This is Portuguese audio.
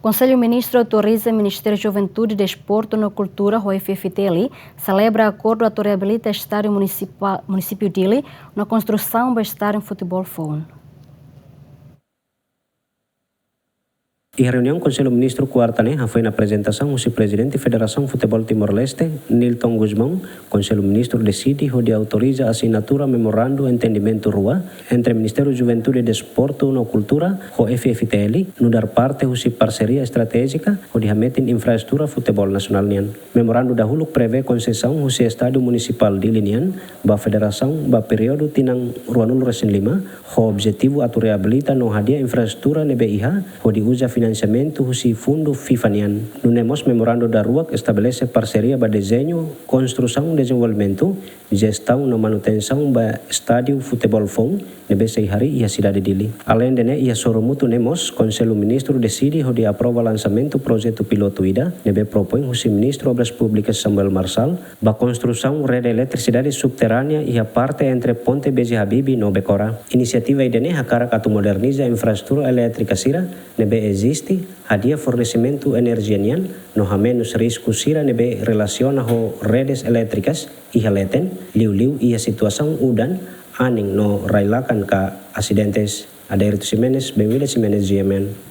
Conselho Ministro autoriza o Ministério da Juventude, Desporto e Cultura, o FFTL, celebra acordo a reabilitar estádio município dele na construção do estádio de futebol Fone. E a reunião Conselho Ministro quarta-ne foi na apresentação o presidente da Federação Futebol Timor-Leste, Nilton Guzmão. Conselho Ministro decide onde autoriza a assinatura memorando entendimento rua entre Ministério da Juventude, Desporto e Cultura, o FFTL, no dar parte de parceria estratégica onde remetem infraestrutura futebol nacional nian. Memorando da huluk prevê concessão do estádio municipal de Linian, ba federação, ba período tinang ruanul resin 5, o objetivo atu reabilita no hadia infraestrutura NBIH, onde usa financiamento husi fundo FIFANIAN. No nemos memorando da RUAC estabelece parceria ba desenho, construção, desenvolvimento, gestão e manutenção ba estádio futebol Fone, nebe hari ia cidade dili. Além de ia soromutu nemos, Conselho Ministro decide onde aprova lançamento projeto piloto ida, nebe propõe husi Ministro Obras Públicas Samuel Marçal, ba construção rede eletricidade subterrânea e a parte entre Ponte BJ Habibie no Becora. Inisiativa idene hakara katu moderniza infraestrutura elétrica sira, nebe existe hadia fornecimento energia nian, no ha menos risco sira nebe relaciona ho redes elétricas e haleten, liu-liu ia situação udan, aning no railakan ka asidentes. Adair Jimenez, Bemida Jimenez GMN.